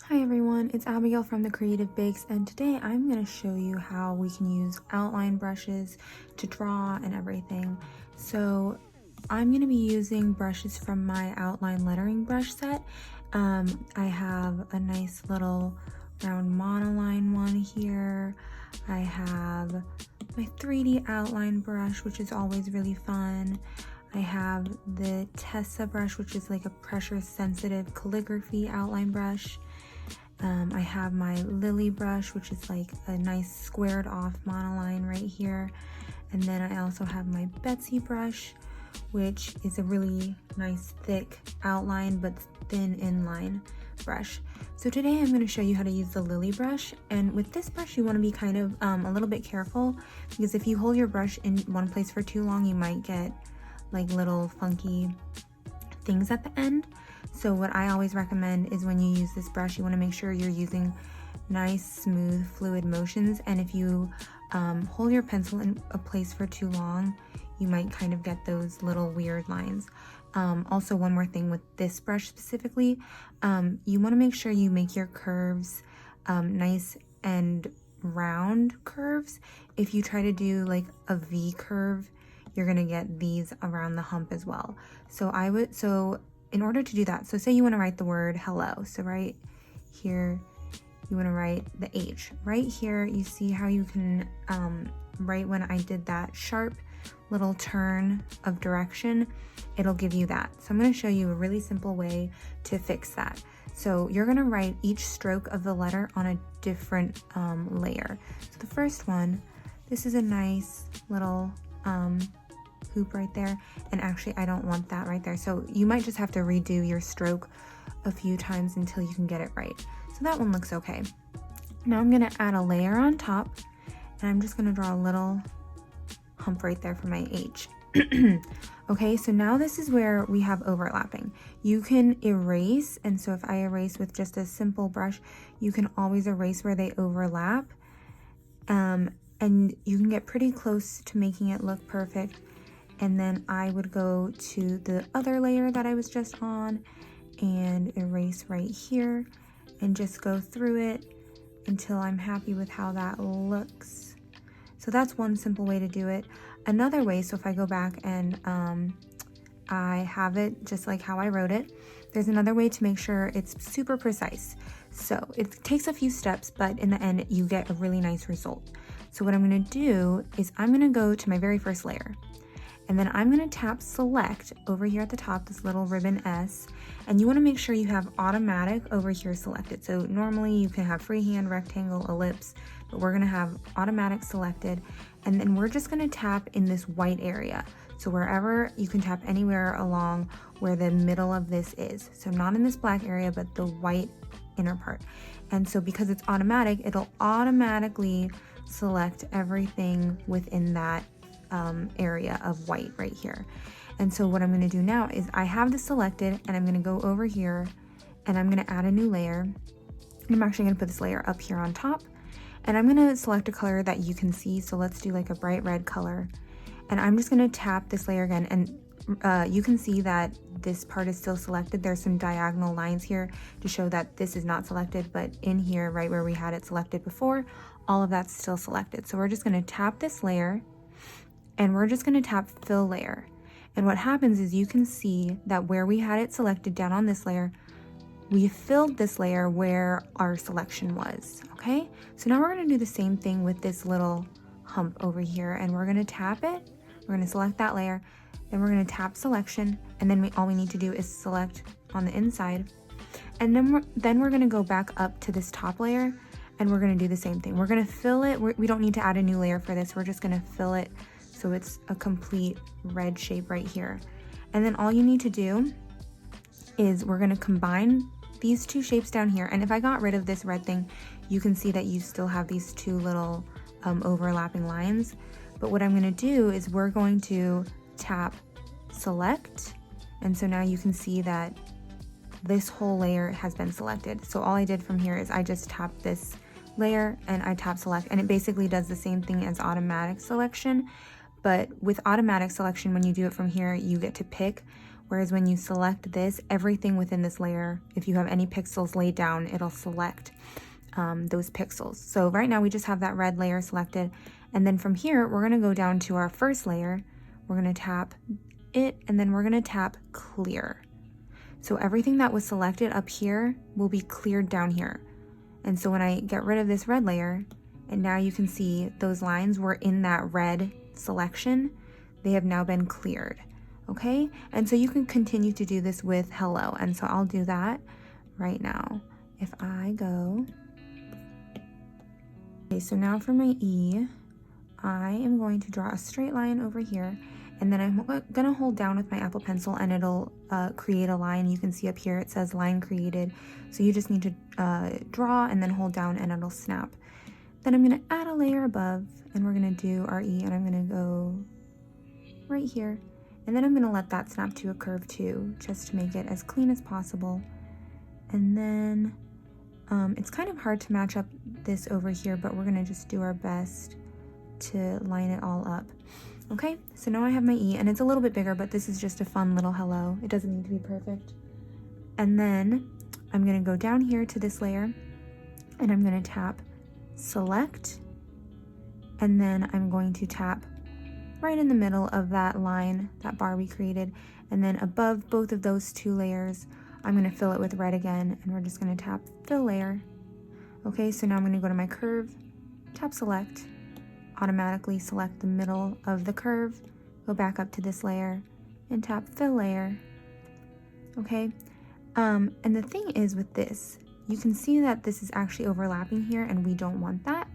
Hi everyone, it's Abigail from The Creative Bakes, and today I'm going to show you how we can use outline brushes to draw and everything. So I'm going to be using brushes from my outline lettering brush set. I have a nice little round monoline one here. I have my 3D outline brush, which is always really fun. I have the Tessa brush, which is like a pressure sensitive calligraphy outline brush. I have my Lily brush, which is like a nice squared off monoline right here. And then I also have my Betsy brush, which is a really nice thick outline but thin inline brush. So today I'm going to show you how to use the Lily brush. And with this brush, you want to be kind of a little bit careful, because if you hold your brush in one place for too long, you might get like little funky things at the end. So what I always recommend is when you use this brush, you want to make sure you're using nice, smooth, fluid motions. And if you hold your pencil in a place for too long, you might kind of get those little weird lines. Also, one more thing with this brush specifically, you want to make sure you make your curves nice and round curves. If you try to do like a V curve, you're going to get these around the hump as well. So in order to do that, so say you want to write the word hello. So right here, you want to write the H. Right here, you see how you can, right when I did that sharp little turn of direction, it'll give you that. So I'm going to show you a really simple way to fix that. So you're going to write each stroke of the letter on a different layer. So the first one, this is a nice little hoop right there, and actually I don't want that right there, so you might just have to redo your stroke a few times until you can get it right. So that one looks okay. Now I'm going to add a layer on top, and I'm just going to draw a little hump right there for my H. Okay, so now this is where we have overlapping. You can erase, and so if I erase with just a simple brush, you can always erase where they overlap, and you can get pretty close to making it look perfect. And then I would go to the other layer that I was just on and erase right here and just go through it until I'm happy with how that looks. So that's one simple way to do it. Another way, so if I go back and I have it just like how I wrote it, there's another way to make sure it's super precise. So it takes a few steps, but in the end you get a really nice result. So what I'm going to do is I'm going to go to my very first layer. And then I'm going to tap select over here at the top, this little ribbon S, and you want to make sure you have automatic over here selected. So normally you can have freehand, rectangle, ellipse, but we're going to have automatic selected. And then we're just going to tap in this white area. So wherever, you can tap anywhere along where the middle of this is. So not in this black area, but the white inner part. And so because it's automatic, it'll automatically select everything within that area of white right here. And so what I'm going to do now is I have this selected, and I'm going to go over here and I'm going to add a new layer. I'm actually going to put this layer up here on top, and I'm going to select a color that you can see. So let's do like a bright red color, and I'm just going to tap this layer again, and you can see that this part is still selected. There's some diagonal lines here to show that this is not selected, but in here right where we had it selected before, all of that's still selected. So we're just going to tap this layer, and we're just going to tap fill layer. And what happens is you can see that where we had it selected down on this layer, we filled this layer where our selection was. Okay, so now we're going to do the same thing with this little hump over here, and we're going to tap it, we're going to select that layer, then we're going to tap selection, and then all we need to do is select on the inside, and then we're going to go back up to this top layer, and we're going to do the same thing. We're going to fill it. We don't need to add a new layer for this. We're just going to fill it so it's a complete red shape right here. And then all you need to do is we're going to combine these two shapes down here. And if I got rid of this red thing, you can see that you still have these two little overlapping lines. But what I'm going to do is we're going to tap select. And so now you can see that this whole layer has been selected. So all I did from here is I just tapped this layer and I tap select, and it basically does the same thing as automatic selection. But with automatic selection, when you do it from here, you get to pick Whereas when you select this, everything within this layer, if you have any pixels laid down, it'll select those pixels. So right now we just have that red layer selected. And then from here, we're gonna go down to our first layer. We're gonna tap it, and then we're gonna tap clear. So everything that was selected up here will be cleared down here. And so when I get rid of this red layer, and now you can see those lines were in that red selection, they have now been cleared, okay? And so you can continue to do this with hello. And so I'll do that right now. If I go, okay, so now for my E, I am going to draw a straight line over here, and then I'm gonna hold down with my Apple Pencil and it'll create a line. You can see up here it says line created. So you just need to draw and then hold down and it'll snap. Then I'm gonna add a layer above and we're gonna do our E, and I'm gonna go right here. And then I'm gonna let that snap to a curve too, just to make it as clean as possible. And then it's kind of hard to match up this over here, but we're gonna just do our best to line it all up. Okay, so now I have my E, and it's a little bit bigger, but this is just a fun little hello. It doesn't need to be perfect. And then I'm gonna go down here to this layer, and I'm gonna tap select, and then I'm going to tap right in the middle of that line, that bar we created, and then above both of those two layers, I'm gonna fill it with red again, and we're just gonna tap fill layer. Okay, so now I'm gonna go to my curve, tap select, automatically select the middle of the curve, go back up to this layer, and tap fill layer. Okay, and the thing is with this, you can see that this is actually overlapping here, and we don't want that.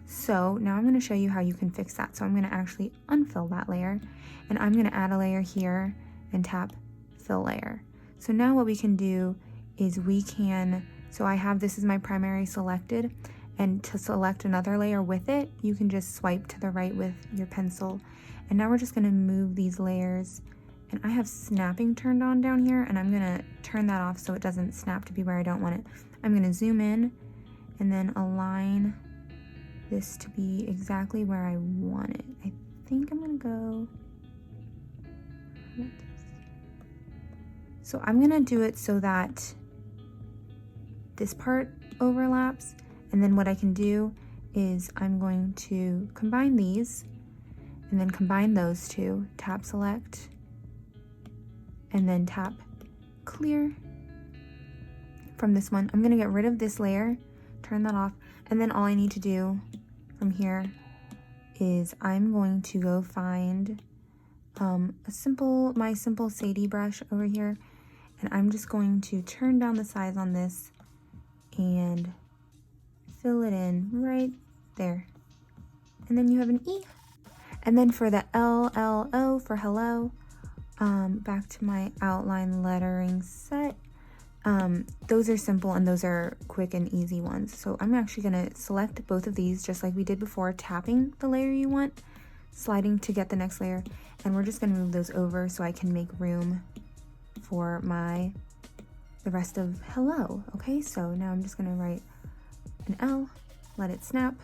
So now I'm going to show you how you can fix that. So I'm going to actually unfill that layer, and I'm going to add a layer here and tap fill layer. So now what we can do is we can, so I have this is my primary selected, and to select another layer with it, you can just swipe to the right with your pencil. And now we're just going to move these layers, and I have snapping turned on down here, and I'm going to turn that off so it doesn't snap to be where I don't want it. I'm going to zoom in and then align this to be exactly where I want it. I think I'm going to go, so I'm going to do it so that this part overlaps. And then what I can do is I'm going to combine these and then combine those two, tap select, and then tap clear from this one. I'm gonna get rid of this layer, turn that off, and then all I need to do from here is I'm going to go find my simple Sadie brush over here, and I'm just going to turn down the size on this and fill it in right there. And then you have an E. And then for the LLO for hello, back to my outline lettering set. Those are simple and those are quick and easy ones. So I'm actually gonna select both of these just like we did before, tapping the layer you want, sliding to get the next layer, and we're just gonna move those over so I can make room for the rest of hello. Okay, so now I'm just gonna write an L, let it snap,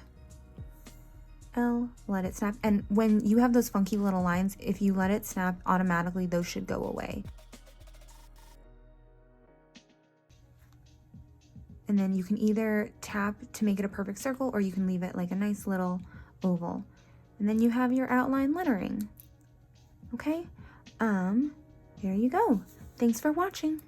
L, let it snap. And when you have those funky little lines, if you let it snap, automatically those should go away. And then you can either tap to make it a perfect circle, or you can leave it like a nice little oval. And then you have your outline lettering. Okay, there you go. Thanks for watching.